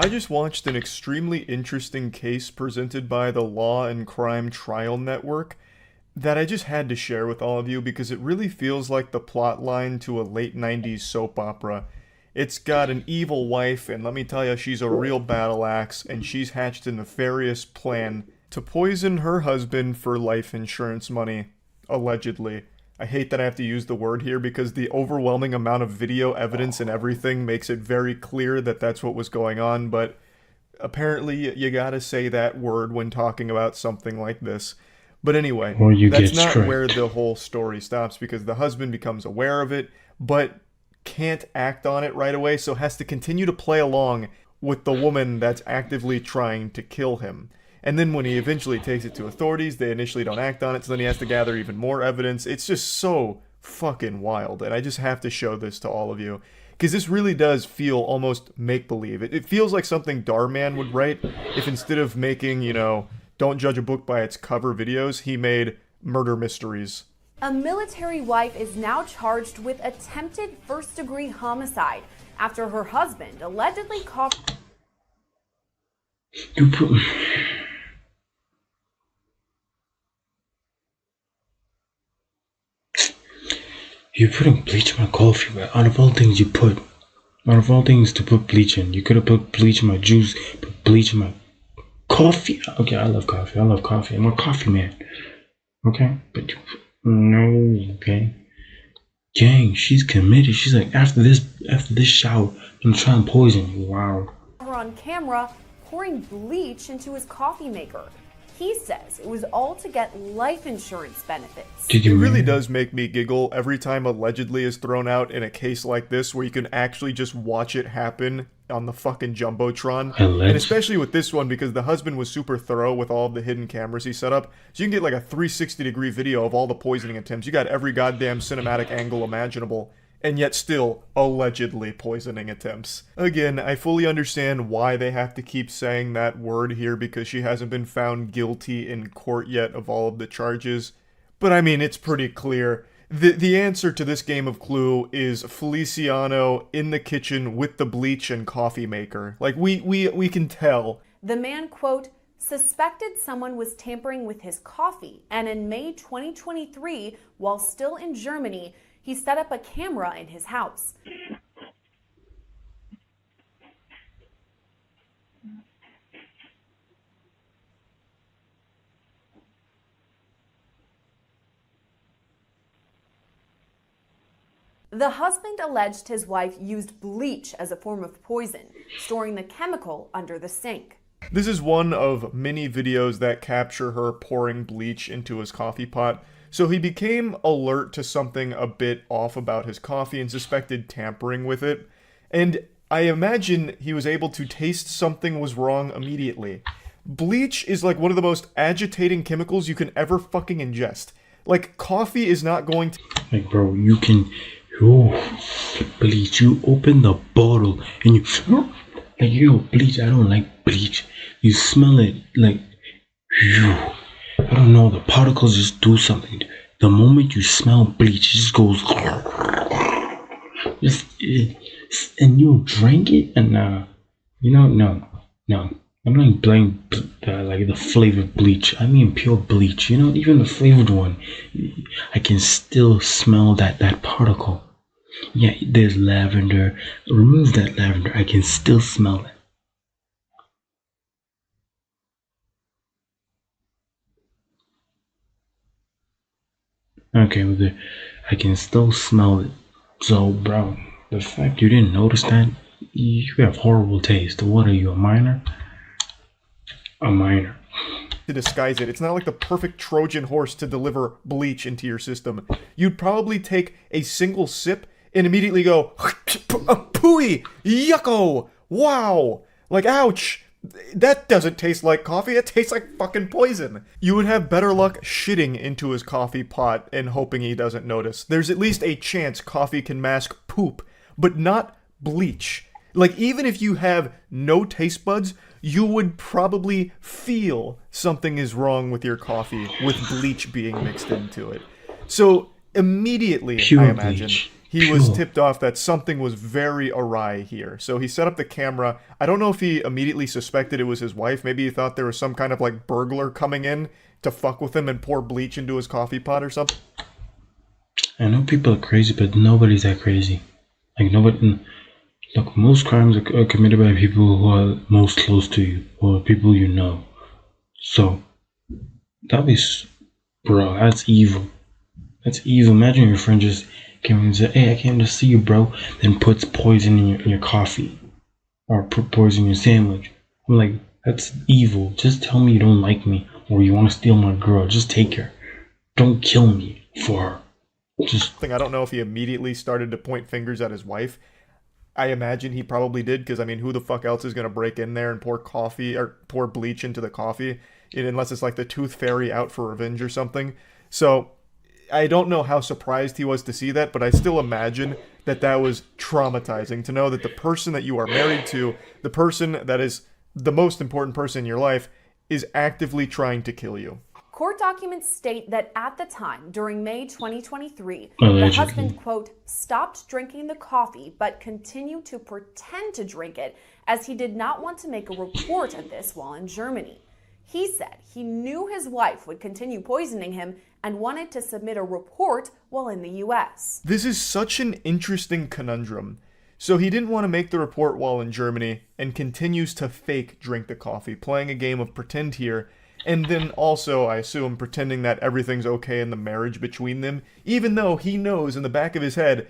I just watched an extremely interesting case presented by the Law and Crime Trial Network that I just had to share with all of you because it really feels like the plot line to a late 90s soap opera. It's got an evil wife, and let me tell you, she's a real battle axe, and she's hatched a nefarious plan to poison her husband for life insurance money, allegedly. I hate that I have to use the word here because the overwhelming amount of video evidence and everything makes it very clear that that's what was going on, but apparently you gotta say that word when talking about something like this. But anyway, Or you that's get not where stripped. the whole story stops because the husband becomes aware of it, but can't act on it right away, so has to continue to play along with the woman that's actively trying to kill him. And then when he eventually takes it to authorities, they initially don't act on it, so then he has to gather even more evidence. It's just so fucking wild, and I just have to show this to all of you. Because this really does feel almost make-believe. It feels like something Darman would write if instead of making, don't judge a book by its cover videos, he made murder mysteries. A military wife is now charged with attempted first-degree homicide after her husband allegedly caught. You put you're putting bleach in my coffee, man. Out of all things to put bleach in, you could have put bleach in my juice, put bleach in my coffee. Okay, I love coffee. I love coffee. I'm a coffee man. Okay, but no. Okay, gang, she's committed. She's like, after this shower, I'm trying to poison you. Wow. Her on camera pouring bleach into his coffee maker. He says it was all to get life insurance benefits. Did It you really really? does make me giggle every time allegedly is thrown out in a case like this where you can actually just watch it happen on the fucking Jumbotron. And Alleged. especially with this one because the husband was super thorough with all of the hidden cameras he set up. So you can get like a 360-degree video of all the poisoning attempts. You got every goddamn cinematic angle imaginable. And yet still allegedly poisoning attempts. Again, I fully understand why they have to keep saying that word here because she hasn't been found guilty in court yet of all of the charges. But I mean, it's pretty clear. The answer to this game of Clue is Feliciano in the kitchen with the bleach and coffee maker. Like, we can tell. The man, quote, suspected someone was tampering with his coffee, and in May 2023, while still in Germany, he set up a camera in his house. The husband alleged his wife used bleach as a form of poison, storing the chemical under the sink. This is one of many videos that capture her pouring bleach into his coffee pot. So he became alert to something a bit off about his coffee and suspected tampering with it. And I imagine he was able to taste something was wrong immediately. Bleach is like one of the most agitating chemicals you can ever fucking ingest. Like, coffee is not going to... Like, bro, you can. Oh, bleach. You open the bottle and you. Like, yo, bleach. I don't like bleach. You smell it like. Phew. I don't know. The particles just do something. The moment you smell bleach, it just goes. Just, and you drink it, and no. I'm not blaming like the flavored bleach. I mean pure bleach. Even the flavored one, I can still smell that particle. Yeah, there's lavender. Remove that lavender. I can still smell it. Okay, I can still smell it. So, bro, the fact you didn't notice that, you have horrible taste. What are you, a minor? A minor. disguise it. It's not like the perfect Trojan horse to deliver bleach into your system. You'd probably take a single sip and immediately go, pooey, yucko, wow, like ouch. That doesn't taste like coffee, it tastes like fucking poison. You would have better luck shitting into his coffee pot and hoping he doesn't notice. There's at least a chance coffee can mask poop, but not bleach. Like, even if you have no taste buds, you would probably feel something is wrong with your coffee with bleach being mixed into it. So, immediately, Pure I imagine, bleach. he was Pure. tipped off that something was very awry here. So he set up the camera. I don't know if he immediately suspected it was his wife. Maybe he thought there was some kind of like burglar coming in to fuck with him and pour bleach into his coffee pot or something. I know people are crazy, but nobody's that crazy. Like nobody. Look, most crimes are committed by people who are most close to you or people you know. So that was, bro. That's evil. That's evil. Imagine your friend just came and said, "Hey, I came to see you, bro," then puts poison in your coffee or put poison in your sandwich. I'm like, that's evil. Just tell me you don't like me or you want to steal my girl. Just take her. Don't kill me for her. Just I don't know if he immediately started to point fingers at his wife. I imagine he probably did, because I mean, who the fuck else is gonna break in there and pour coffee or pour bleach into the coffee, unless it's like the Tooth Fairy out for revenge or something. So I don't know how surprised he was to see that, but I still imagine that that was traumatizing to know that the person that you are married to, the person that is the most important person in your life, is actively trying to kill you. Court documents state that at the time, during May 2023, Allegedly. the husband, quote, stopped drinking the coffee but continued to pretend to drink it as he did not want to make a report of this while in Germany. He said he knew his wife would continue poisoning him and wanted to submit a report while in the US. This is such an interesting conundrum. So he didn't want to make the report while in Germany and continues to fake drink the coffee, playing a game of pretend here. And then also, I assume, pretending that everything's okay in the marriage between them, even though he knows in the back of his head,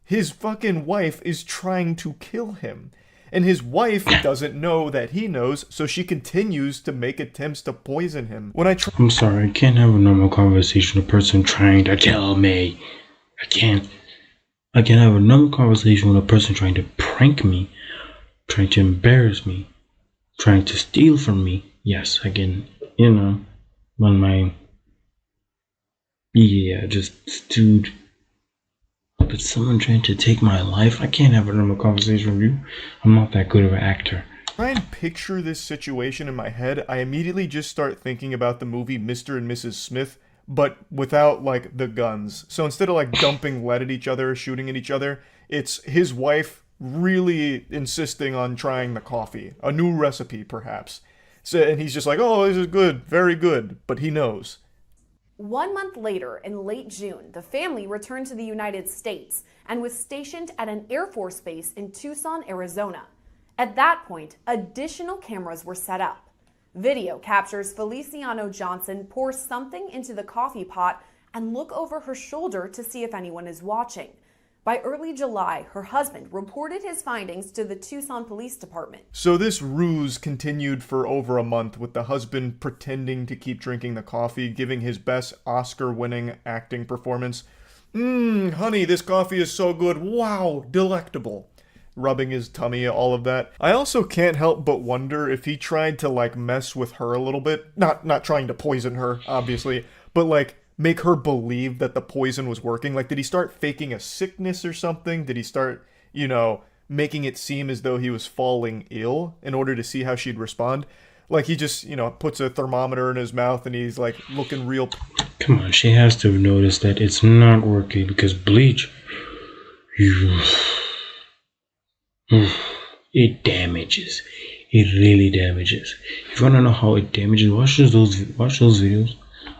his fucking wife is trying to kill him. And his wife doesn't know that he knows, so she continues to make attempts to poison him. I'm sorry, I can't have a normal conversation with a person trying to kill me. I can't have a normal conversation with a person trying to prank me, trying to embarrass me, trying to steal from me. Yes, I can, when dude. But someone trying to take my life, I can't have a normal conversation with you. I'm not that good of an actor. Try and picture this situation in my head, I immediately just start thinking about the movie Mr. and Mrs. Smith, but without, like, the guns. So instead of, like, dumping lead at each other or shooting at each other, it's his wife really insisting on trying the coffee. A new recipe, perhaps. So, and he's just like, oh, this is good, very good, but he knows. 1 month later, in late June, the family returned to the United States and was stationed at an Air Force base in Tucson, Arizona. At that point, additional cameras were set up. Video captures Feliciano Johnson pour something into the coffee pot and look over her shoulder to see if anyone is watching. By early July, her husband reported his findings to the Tucson Police Department. So this ruse continued for over a month, with the husband pretending to keep drinking the coffee, giving his best Oscar-winning acting performance. Honey, this coffee is so good. Wow, delectable. Rubbing his tummy, all of that. I also can't help but wonder if he tried to, like, mess with her a little bit. Not trying to poison her, obviously, but, like, make her believe that the poison was working. Like, did he start faking a sickness or something? Did he start, making it seem as though he was falling ill in order to see how she'd respond? Like, he just, puts a thermometer in his mouth and he's, like, looking real... Come on, she has to have noticed that it's not working because bleach, it damages. It really damages. If you want to know how it damages, watch those videos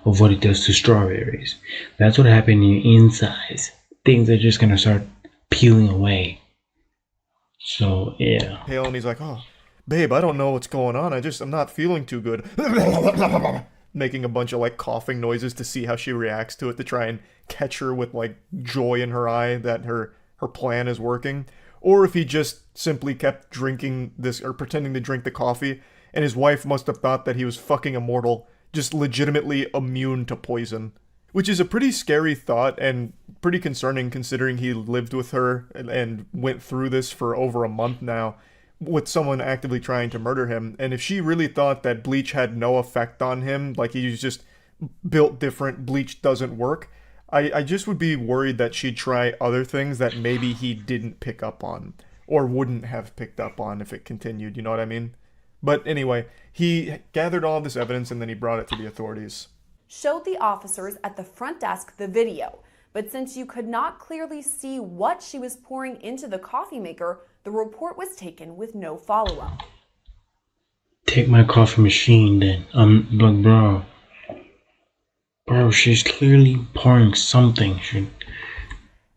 of what it does to strawberries. That's what happened in your insides. Things are just gonna start peeling away. So yeah. Pale, and he's like, oh, babe, I don't know what's going on. I'm not feeling too good. Making a bunch of, like, coughing noises to see how she reacts to it, to try and catch her with, like, joy in her eye that her plan is working. Or if he just simply kept drinking this, or pretending to drink the coffee, and his wife must have thought that he was fucking immortal, just legitimately immune to poison. Which is a pretty scary thought and pretty concerning, considering he lived with her and went through this for over a month now with someone actively trying to murder him. And if she really thought that bleach had no effect on him, like he was just built different, bleach doesn't work, I just would be worried that she'd try other things that maybe he didn't pick up on, or wouldn't have picked up on if it continued, you know what I mean? But anyway, he gathered all this evidence and then he brought it to the authorities. Showed the officers at the front desk the video, But since you could not clearly see what she was pouring into the coffee maker, the report was taken with no follow-up. Take my coffee machine then. But bro, she's clearly pouring something.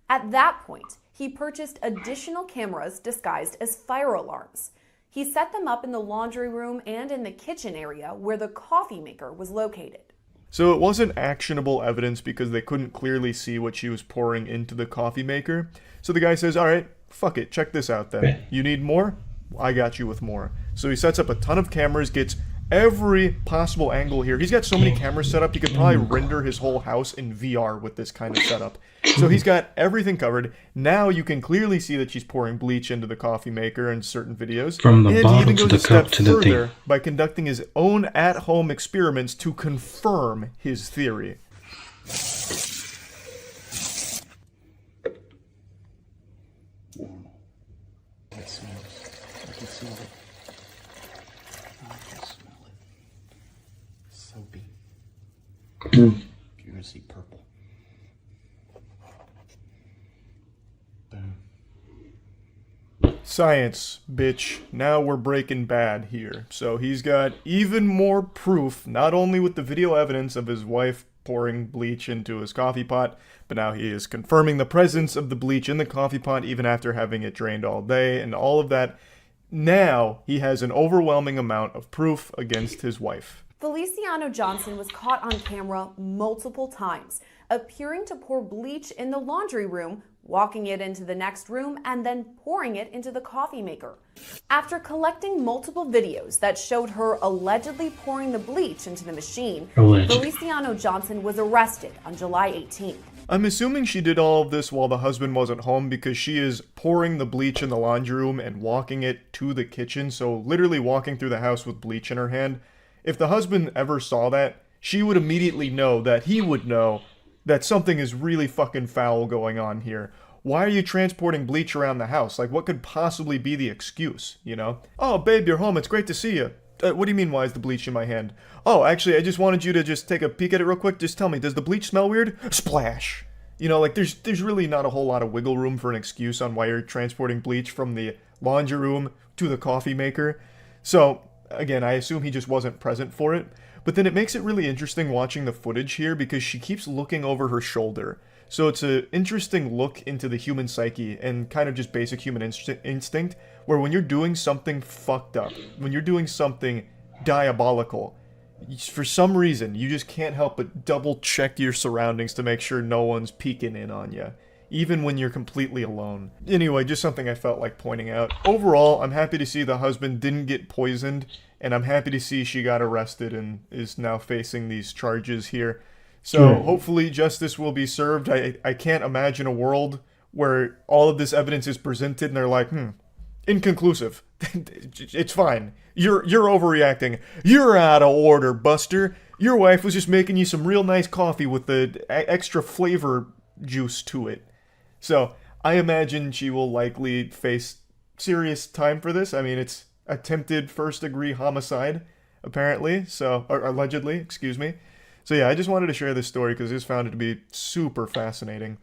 At that point, he purchased additional cameras disguised as fire alarms. He set them up in the laundry room and in the kitchen area where the coffee maker was located. So it wasn't actionable evidence because they couldn't clearly see what she was pouring into the coffee maker. So the guy says, all right, fuck it, check this out then. You need more? I got you with more. So he sets up a ton of cameras, gets every possible angle here. He's got so many cameras set up, he could probably render his whole house in VR with this kind of setup. So he's got everything covered. Now you can clearly see that she's pouring bleach into the coffee maker in certain videos. From the and bottle he even to goes the a step cup to the thing. further by conducting his own at-home experiments to confirm his theory. I can smell it. I can smell it. I can smell it. Soapy. You're gonna see purple. Boom. Science, bitch. Now we're Breaking Bad here. So he's got even more proof, not only with the video evidence of his wife pouring bleach into his coffee pot, but now he is confirming the presence of the bleach in the coffee pot even after having it drained all day and all of that. Now he has an overwhelming amount of proof against his wife. Feliciano Johnson was caught on camera multiple times, appearing to pour bleach in the laundry room, walking it into the next room, and then pouring it into the coffee maker. After collecting multiple videos that showed her allegedly pouring the bleach into the machine, Feliciano Johnson was arrested on July 18th. I'm assuming she did all of this while the husband wasn't home because she is pouring the bleach in the laundry room and walking it to the kitchen, so literally walking through the house with bleach in her hand. If the husband ever saw that, she would immediately know that he would know that something is really fucking foul going on here. Why are you transporting bleach around the house? Like, what could possibly be the excuse, you know? Oh, babe, you're home. It's great to see you. What do you mean, why is the bleach in my hand? Oh, actually, I just wanted you to just take a peek at it real quick. Just tell me, does the bleach smell weird? Splash. You know, like, there's really not a whole lot of wiggle room for an excuse on why you're transporting bleach from the laundry room to the coffee maker. So, again, I assume he just wasn't present for it. But then it makes it really interesting watching the footage here because she keeps looking over her shoulder. So it's an interesting look into the human psyche and kind of just basic human instinct, where when you're doing something fucked up, when you're doing something diabolical, for some reason, you just can't help but double check your surroundings to make sure no one's peeking in on you, even when you're completely alone. Anyway, just something I felt like pointing out. Overall, I'm happy to see the husband didn't get poisoned, and I'm happy to see she got arrested and is now facing these charges here. So hopefully justice will be served. I can't imagine a world where all of this evidence is presented and they're like, inconclusive. It's fine. You're overreacting. You're out of order, Buster. Your wife was just making you some real nice coffee with the extra flavor juice to it. So I imagine she will likely face serious time for this. I mean, it's attempted first-degree homicide, apparently. So, or allegedly, excuse me. So yeah, I just wanted to share this story because I just found it to be super fascinating.